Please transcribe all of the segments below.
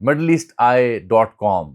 middleeasteye.com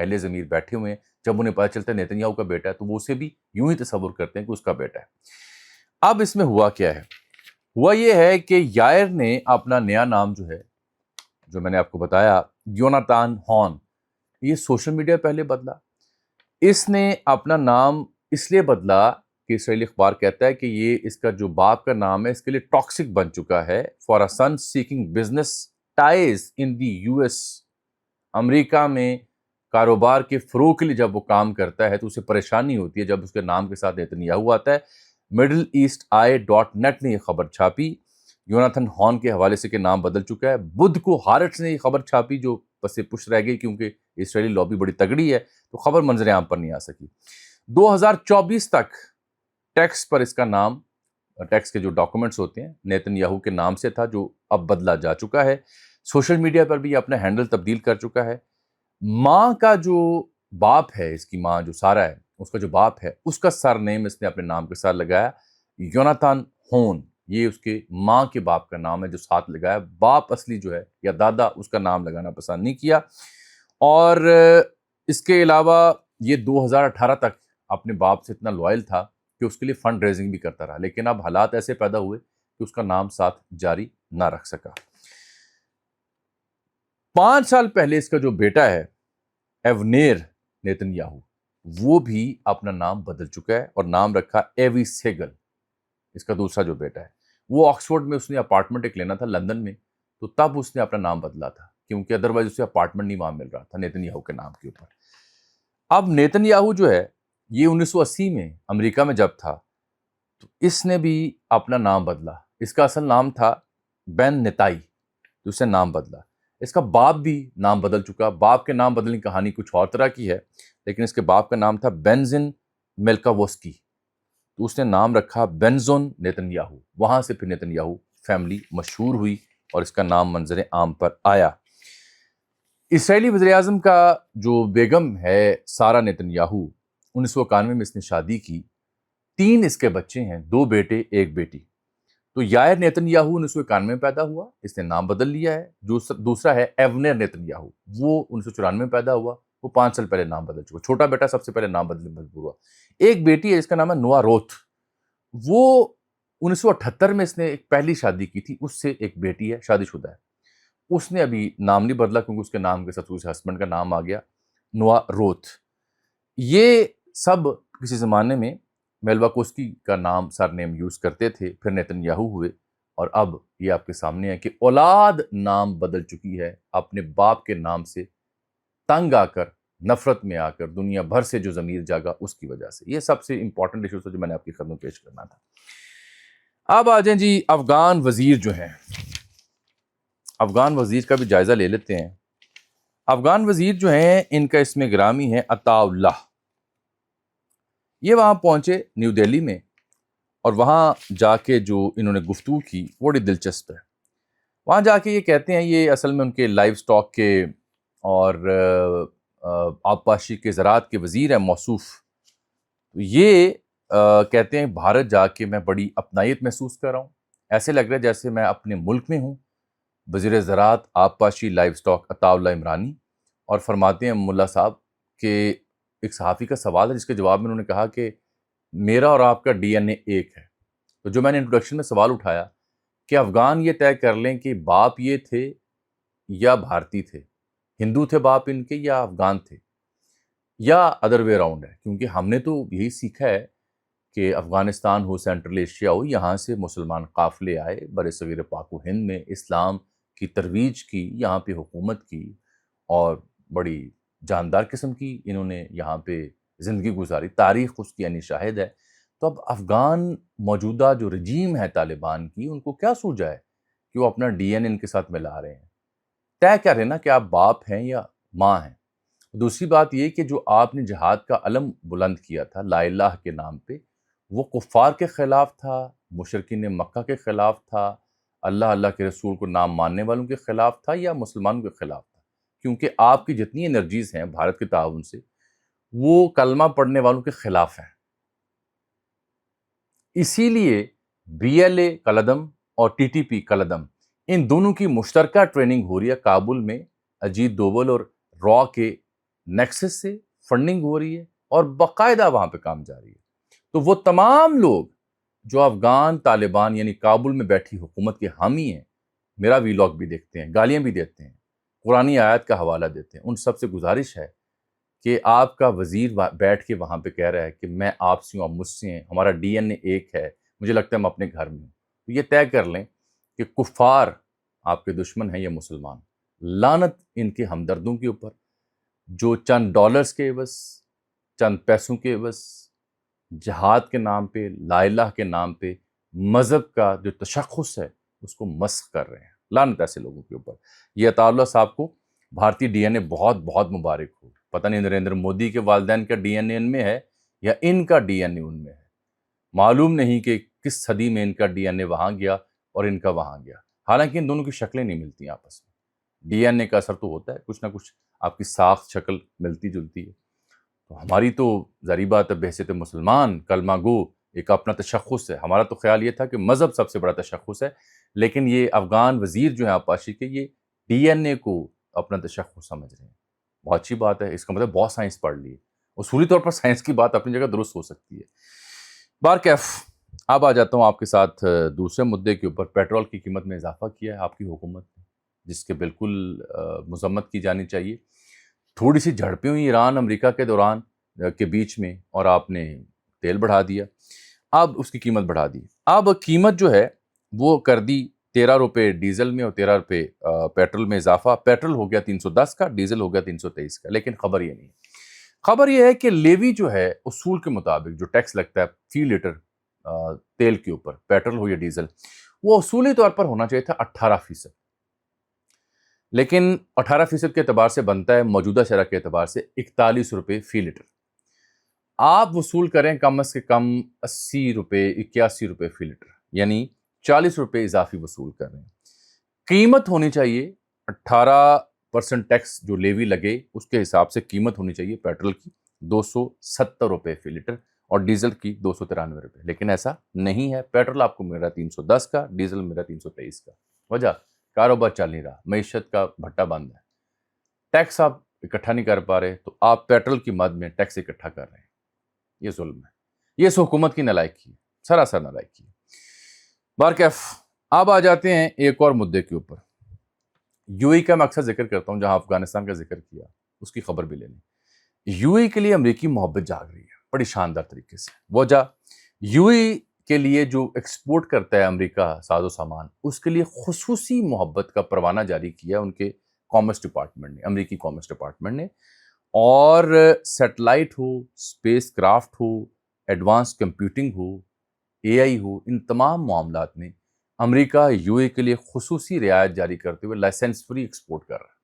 اہل ضمیر بیٹھے ہوئے ہیں، جب انہیں پتہ چلتا ہے نیتن یاہو کا بیٹا ہے تو وہ اسے بھی یوں ہی تصور کرتے ہیں کہ اس کا بیٹا ہے۔ اب اس میں ہوا کیا ہے؟ ہوا یہ ہے کہ یائر نے اپنا نیا نام جو میں نے آپ کو بتایا یوناتان ہون، یہ سوشل میڈیا پہلے بدلا۔ اس نے اپنا نام اس لیے بدلا کہ اسرائیلی اخبار کہتا ہے کہ یہ اس کا جو باپ کا نام ہے اس کے لیے ٹاکسک بن چکا ہے، for Asian seeking business ties in the US۔ America میں کاروبار کے فروغ کے لیے جب وہ کام کرتا ہے تو اسے پریشانی ہوتی ہے جب اس کے نام کے ساتھ نیتن یاہو آتا ہے۔ مڈل ایسٹ آئی.نیٹ نے یہ خبر چھاپی یوناتhan ہون کے حوالے سے کہ نام بدل چکا ہے۔ بدھ کو ہارٹس نے یہ خبر چھاپی جو پس پش رہ گئی کیونکہ اسرائیلی لابی بڑی تگڑی ہے تو خبر منظر عام پر نہیں آ سکی۔ 2024 تک ٹیکس پر اس کا نام، ٹیکس کے جو ڈاکومنٹس ہوتے ہیں نیتن یاہو کے نام سے تھا جو اب بدلا جا چکا ہے۔ سوشل میڈیا پر بھی اپنا ہینڈل تبدیل کر چکا ہے۔ ماں کا جو باپ ہے، اس کی ماں جو سارا ہے، اس کا جو باپ ہے اس کا سر نیم اس نے اپنے نام کے ساتھ لگایا یوناتhan ہون۔ یہ اس کے ماں کے باپ کا نام ہے جو ساتھ لگایا۔ باپ اصلی جو ہے یا دادا اس کا نام لگانا پسند نہیں کیا، اور اس کے علاوہ یہ 2018 تک اپنے باپ سے اتنا لوائل تھا کہ اس کے لیے فنڈ ریزنگ بھی کرتا رہا، لیکن اب حالات ایسے پیدا ہوئے کہ اس کا نام ساتھ جاری نہ رکھ سکا۔ 5 سال پہلے اس کا جو بیٹا ہے ایونیر نیتن یاہو، وہ بھی اپنا نام بدل چکا ہے اور نام رکھا ایوی سیگل۔ اس کا دوسرا جو بیٹا ہے وہ آکسفورڈ میں اس نے اپارٹمنٹ ایک لینا تھا لندن میں، تو تب اس نے اپنا نام بدلا تھا کیونکہ ادروائز اسے اپارٹمنٹ نہیں وہاں مل رہا تھا نیتن یاہو کے نام کے اوپر۔ اب نیتن یاہو جو ہے یہ 1980 میں امریکہ میں جب تھا تو اس نے بھی اپنا نام بدلا۔ اس کا اصل نام تھا بین نتائی، تو اس نے نام بدلا۔ اس کا باپ بھی نام بدل چکا۔ باپ کے نام بدلنے کی کہانی کچھ اور طرح کی ہے، لیکن اس کے باپ کا نام تھا بینزن میلکاوسکی، تو اس نے نام رکھا بینزون نیتن یاہو۔ وہاں سے پھر نیتن یاہو فیملی مشہور ہوئی اور اس کا نام منظر عام پر آیا۔ اسرائیلی وزیراعظم کا جو بیگم ہے سارا نیتن یاہو، 1991 میں اس نے شادی کی۔ 3 اس کے بچے ہیں، 2 بیٹے 1 بیٹی۔ تو یائر نیتن یاہو 1991 میں پیدا ہوا، اس نے نام بدل لیا ہے۔ جو دوسرا ہے ایونیر نیتن یاہو، وہ 1994 میں پیدا ہوا، وہ 5 سال پہلے نام بدل چکا۔ چھوٹا بیٹا سب سے پہلے نام بدلنے میں مجبور ہوا۔ ایک بیٹی ہے جس کا نام ہے نوا روتھ، وہ 1978 میں اس نے ایک پہلی شادی کی تھی، اس سے ایک بیٹی ہے، شادی شدہ ہے۔ اس نے ابھی نام نہیں بدلا کیونکہ اس کے نام کے ساتھ اس ہسبینڈ کا نام آ گیا نوا روتھ۔ یہ سب کسی زمانے میں میلواکوسکی کا نام سر نیم یوز کرتے تھے، پھر نیتن یاہو ہوئے، اور اب یہ آپ کے سامنے ہے کہ اولاد نام بدل چکی ہے اپنے باپ کے نام سے، تنگ آ کر، نفرت میں آ کر، دنیا بھر سے جو ضمیر جاگا اس کی وجہ سے۔ یہ سب سے امپورٹنٹ ایشوز تھا جو میں نے آپ کی خدمت پیش کرنا تھا۔ اب آ جائیں جی افغان وزیر جو ہیں، افغان وزیر کا بھی جائزہ لے لیتے ہیں۔ افغان وزیر جو ہیں ان کا اسم گرامی ہے عطا اللہ۔ یہ وہاں پہنچے نیو دہلی میں، اور وہاں جا کے جو انہوں نے گفتگو کی بڑی دلچسپ ہے۔ وہاں جا کے یہ کہتے ہیں، یہ اصل میں ان کے لائف سٹاک کے اور آبپاشی کے زراعت کے وزیر ہیں موصوف۔ یہ کہتے ہیں بھارت جا کے میں بڑی اپنائیت محسوس کر رہا ہوں، ایسے لگ رہا ہے جیسے میں اپنے ملک میں ہوں۔ وزیر زراعت آبپاشی لائف سٹاک عطا اللہ عمرانی، اور فرماتے ہیں ملا صاحب کہ ایک صحافی کا سوال ہے جس کے جواب میں انہوں نے کہا کہ میرا اور آپ کا ڈی این اے ایک ہے۔ تو جو میں نے انٹروڈکشن میں سوال اٹھایا کہ افغان یہ طے کر لیں کہ باپ یہ تھے یا بھارتی تھے، ہندو تھے باپ ان کے یا افغان تھے، یا ادر وے اراؤنڈ ہے، کیونکہ ہم نے تو یہی سیکھا ہے کہ افغانستان ہو، سینٹرل ایشیا ہو، یہاں سے مسلمان قافلے آئے، بر صغیر پاک و ہند میں اسلام کی ترویج کی، یہاں پہ حکومت کی، اور بڑی جاندار قسم کی انہوں نے یہاں پہ زندگی گزاری، تاریخ اس کی یعنی شاہد ہے۔ تو اب افغان موجودہ جو رجیم ہے طالبان کی، ان کو کیا سوجا ہے کہ وہ اپنا ڈی این ان کے ساتھ ملا رہے ہیں؟ طے کر رہے ہیں نا کہ آپ باپ ہیں یا ماں ہیں۔ دوسری بات یہ کہ جو آپ نے جہاد کا علم بلند کیا تھا لا الہ کے نام پہ، وہ کفار کے خلاف تھا، مشرکین مکہ کے خلاف تھا، اللہ اللہ کے رسول کو نام ماننے والوں کے خلاف تھا، یا مسلمانوں کے خلاف تھا؟ کیونکہ آپ کی جتنی انرجیز ہیں بھارت کے تعاون سے، وہ کلمہ پڑھنے والوں کے خلاف ہیں۔ اسی لیے بی ایل اے کلدم اور ٹی ٹی پی کلدم، ان دونوں کی مشترکہ ٹریننگ ہو رہی ہے کابل میں، اجیت دوول اور را کے نیکسس سے فنڈنگ ہو رہی ہے اور باقاعدہ وہاں پہ کام جاری ہے. تو وہ تمام لوگ جو افغان طالبان یعنی کابل میں بیٹھی حکومت کے حامی ہیں، میرا ویلاگ بھی دیکھتے ہیں، گالیاں بھی دیتے ہیں، قرآنی آیات کا حوالہ دیتے ہیں، ان سب سے گزارش ہے کہ آپ کا وزیر بیٹھ کے وہاں پہ کہہ رہا ہے کہ میں آپ سے ہوں، آپ مجھ سے ہیں، ہمارا ڈی این اے ایک ہے، مجھے لگتا ہے ہم اپنے گھر میں ہوں. تو یہ طے کر لیں کہ کفار آپ کے دشمن ہیں یا مسلمان. لعنت ان کے ہمدردوں کے اوپر جو چند ڈالرز کے عوض، چند پیسوں کے عوض جہاد کے نام پہ، لا الہ کے نام پہ مذہب کا جو تشخص ہے اس کو مسخ کر رہے ہیں. لعنت ایسے لوگوں کے اوپر. یہ عطا اللہ صاحب کو بھارتی ڈی این اے بہت بہت مبارک ہو. پتہ نہیں نریندر مودی کے والدین کا ڈی این اے ان میں ہے یا ان کا ڈی این اے ان میں ہے. معلوم نہیں کہ کس صدی میں ان کا ڈی این اے وہاں گیا اور ان کا وہاں گیا. حالانکہ ان دونوں کی شکلیں نہیں ملتی آپس میں. ڈی این اے کا اثر تو ہوتا ہے، کچھ نہ کچھ آپ کی ساخت شکل ملتی جلتی ہے. تو ہماری تو ظاہری بات ہے بحیثیت مسلمان کلمہ گو ایک اپنا تشخص ہے. ہمارا تو خیال یہ تھا کہ مذہب سب سے بڑا تشخص ہے، لیکن یہ افغان وزیر جو ہیں آپاشی کے یہ ڈی این اے کو اپنا تشخص سمجھ رہے ہیں. بہت اچھی بات ہے. اس کا مطلب بہت سائنس پڑھ لی ہے. اصولی طور پر سائنس کی بات اپنی جگہ درست ہو سکتی ہے. بارکیف اب آ جاتا ہوں آپ کے ساتھ دوسرے مدعے کے اوپر. پیٹرول کی قیمت میں اضافہ کیا ہے آپ کی حکومت نے، جس کے بالکل مذمت کی جانی چاہیے. تھوڑی سی جھڑپیں ہوئی ایران امریکہ کے دوران کے بیچ میں اور آپ نے تیل بڑھا دیا. اب اس کی قیمت بڑھا دی. اب قیمت جو ہے وہ کر دی 13 روپے ڈیزل میں اور 13 روپے پیٹرول میں اضافہ. پیٹرول ہو گیا 310 کا، ڈیزل ہو گیا 323 کا. لیکن خبر یہ نہیں. خبر یہ ہے کہ لیوی جو ہے اصول کے مطابق جو ٹیکس لگتا ہے فی لیٹر تیل کے اوپر، پیٹرول ہو یا ڈیزل، وہ اصولی طور پر ہونا چاہیے تھا 18%. لیکن 18% کے اعتبار سے بنتا ہے موجودہ شرح کے اعتبار سے 41 روپے فی لیٹر. آپ وصول کریں کم از کم 80 روپے 81 روپے فی لیٹر، یعنی 40 روپے اضافی وصول کر رہے ہیں. قیمت ہونی چاہیے 18% ٹیکس جو لیوی لگے اس کے حساب سے قیمت ہونی چاہیے پیٹرول کی 270 روپے فی لیٹر اور ڈیزل کی 293 روپے. لیکن ایسا نہیں ہے. پیٹرول آپ کو مل رہا ہے 310 کا، ڈیزل مل رہا ہے 323 کا. وجہ کاروبار چل نہیں رہا، معیشت کا بھٹا بند ہے، ٹیکس آپ اکٹھا نہیں کر پا رہے، تو آپ پیٹرول کی مد میں ٹیکس اکٹھا کر رہے ہیں. یہ ظلم ہے. یہ اس حکومت کی نالائکی ہے، سراسر نالائکی ہے. بارکیف اب آ جاتے ہیں ایک اور مدعے کے اوپر. یو اے کا میں اکثر ذکر کرتا ہوں، جہاں افغانستان کا ذکر کیا اس کی خبر بھی لے لیں. یو اے کے لیے امریکی محبت جاگ رہی ہے بڑی شاندار طریقے سے. وجہ یو اے کے لیے جو ایکسپورٹ کرتا ہے امریکہ ساز و سامان، اس کے لیے خصوصی محبت کا پروانہ جاری کیا ان کے کامرس ڈپارٹمنٹ نے، امریکی کامرس ڈپارٹمنٹ نے. اور سیٹلائٹ ہو، اسپیس کرافٹ ہو، ایڈوانس کمپیوٹنگ ہو، اے آئی ہو، ان تمام معاملات میں امریکہ یو اے کے لیے خصوصی رعایت جاری کرتے ہوئے لائسنس فری ایکسپورٹ کر رہا ہے.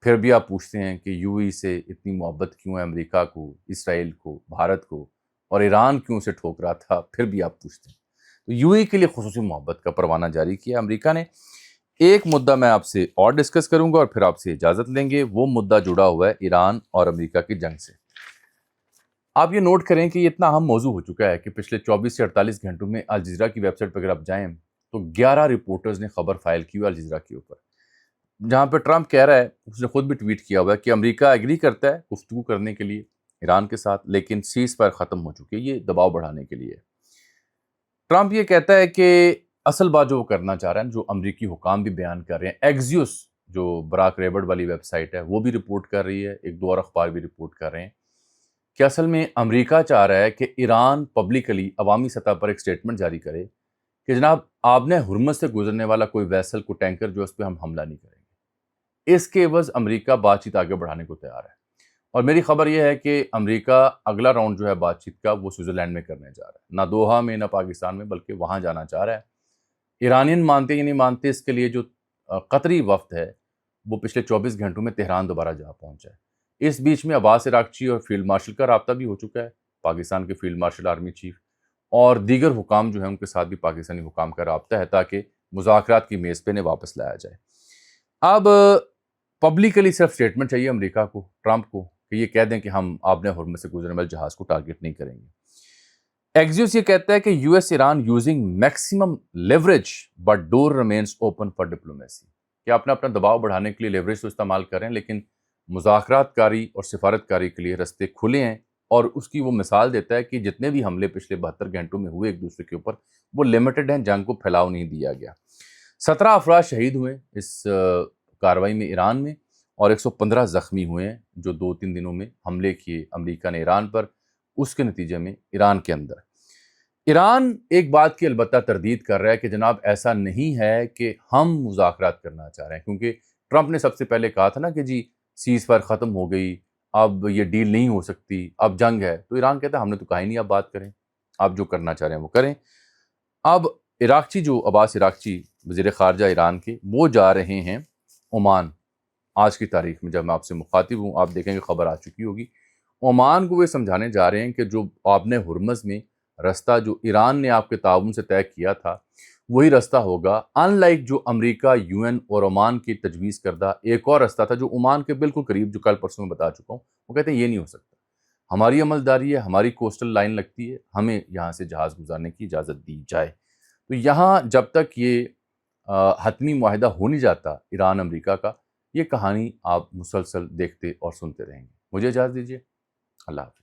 پھر بھی آپ پوچھتے ہیں کہ یو اے سے اتنی محبت کیوں ہے امریکہ کو، اسرائیل کو، بھارت کو، اور ایران کیوں سے ٹھوک رہا تھا؟ پھر بھی آپ پوچھتے ہیں. تو یو اے کے لیے خصوصی محبت کا پروانہ جاری کیا امریکہ نے. ایک مدعا میں آپ سے اور ڈسکس کروں گا اور پھر آپ سے اجازت لیں گے. وہ مدعا جڑا ہوا ہے ایران اور امریکہ کی جنگ سے. آپ یہ نوٹ کریں کہ یہ اتنا اہم موضوع ہو چکا ہے کہ پچھلے 24 سے 48 گھنٹوں میں الجزیرہ کی ویب سائٹ پہ اگر آپ جائیں تو 11 رپورٹرز نے خبر فائل کی ہوئی الجزیرہ کے اوپر، جہاں پہ ٹرمپ کہہ رہا ہے، اس نے خود بھی ٹویٹ کیا ہوا ہے کہ امریکہ ایگری کرتا ہے گفتگو کرنے کے لیے ایران کے ساتھ، لیکن سیز فائر ختم ہو چکی ہے، یہ دباؤ بڑھانے کے لیے. ٹرمپ یہ کہتا ہے کہ اصل بات جو وہ کرنا چاہ رہے ہیں، جو امریکی حکام بھی بیان کر رہے ہیں، ایگزیوس جو براک ریبرڈ والی ویب سائٹ ہے وہ بھی رپورٹ کر رہی ہے، ایک دو اور اخبار بھی رپورٹ کر رہے ہیں، کہ اصل میں امریکہ چاہ رہا ہے کہ ایران پبلکلی عوامی سطح پر ایک سٹیٹمنٹ جاری کرے کہ جناب آپ نے ہرمز سے گزرنے والا کوئی ویسل کو ٹینکر جو اس پہ ہم حملہ نہیں کریں گے. اس کے عوض امریکہ بات چیت آگے بڑھانے کو تیار ہے. اور میری خبر یہ ہے کہ امریکہ اگلا راؤنڈ جو ہے بات چیت کا وہ سوئٹزرلینڈ میں کرنے جا رہا ہے، نہ دوحہ میں نہ پاکستان میں، بلکہ وہاں جانا چاہ رہا ہے. ایرانین مانتے یا نہیں مانتے، اس کے لیے جو قطری وفد ہے وہ پچھلے 24 گھنٹوں میں تہران دوبارہ جا پہنچا ہے. اس بیچ میں عباس عراقچی اور فیلڈ مارشل کا رابطہ بھی ہو چکا ہے، پاکستان کے فیلڈ مارشل آرمی چیف، اور دیگر حکام جو ہیں ان کے ساتھ بھی پاکستانی حکام کا رابطہ ہے تاکہ مذاکرات کی میز پہ انہیں واپس لایا جائے. اب پبلکلی صرف سٹیٹمنٹ چاہیے امریکہ کو، ٹرمپ کو، کہ یہ کہہ دیں کہ ہم آبِ ہرمز سے گزرنے والے جہاز کو ٹارگٹ نہیں کریں گے. ایگزیوس یہ کہتا ہے کہ U S Iran using maximum leverage but door remains open for diplomacy, کہ اپنا دباؤ بڑھانے کے لیے لیوریج تو استعمال کریں لیکن مذاکرات کاری اور سفارت کاری کے لیے رستے کھلے ہیں، اور اس کی وہ مثال دیتا ہے کہ جتنے بھی حملے پچھلے 72 گھنٹوں میں ہوئے ایک دوسرے کے اوپر، وہ لمیٹڈ ہیں، جنگ کو پھیلاؤ نہیں دیا گیا۔ 17 افراد شہید ہوئے اس کارروائی میں ایران میں، اور 115 زخمی ہوئے ہیں جو 2-3 دنوں میں حملے کیے امریکہ نے ایران پر، اس کے نتیجے میں ایران کے اندر۔ ایران ایک بات کی البتہ تردید کر رہا ہے کہ جناب ایسا نہیں ہے کہ ہم مذاکرات کرنا چاہ رہے ہیں، کیونکہ ٹرمپ نے سب سے پہلے کہا تھا نا کہ جی سیز فائر ختم ہو گئی، اب یہ ڈیل نہیں ہو سکتی، اب جنگ ہے۔ تو ایران کہتا ہے ہم نے تو کہا ہی نہیں، اب بات کریں، آپ جو کرنا چاہ رہے ہیں وہ کریں۔ اب عباس عراقچی وزیر خارجہ ایران کے، وہ جا رہے ہیں عمان۔ آج کی تاریخ میں جب میں آپ سے مخاطب ہوں، آپ دیکھیں گے خبر آ چکی ہوگی، عمان کو وہ سمجھانے جا رہے ہیں کہ جو آپ نے ہرمز میں رستہ جو ایران نے آپ کے تعاون سے طے کیا تھا وہی رستہ ہوگا، ان لائک جو امریکہ، یو این اور عمان کی تجویز کردہ ایک اور رستہ تھا جو عمان کے بالکل قریب، جو کل پرسوں میں بتا چکا ہوں، وہ کہتے ہیں یہ نہیں ہو سکتا، ہماری عملداری ہے، ہماری کوسٹل لائن لگتی ہے، ہمیں یہاں سے جہاز گزارنے کی اجازت دی جائے۔ تو یہاں جب تک یہ حتمی معاہدہ ہو نہیں جاتا ایران امریکہ کا، یہ کہانی آپ مسلسل دیکھتے اور سنتے رہیں گے۔ مجھے اجازت دیجیے، اللہ حافظ۔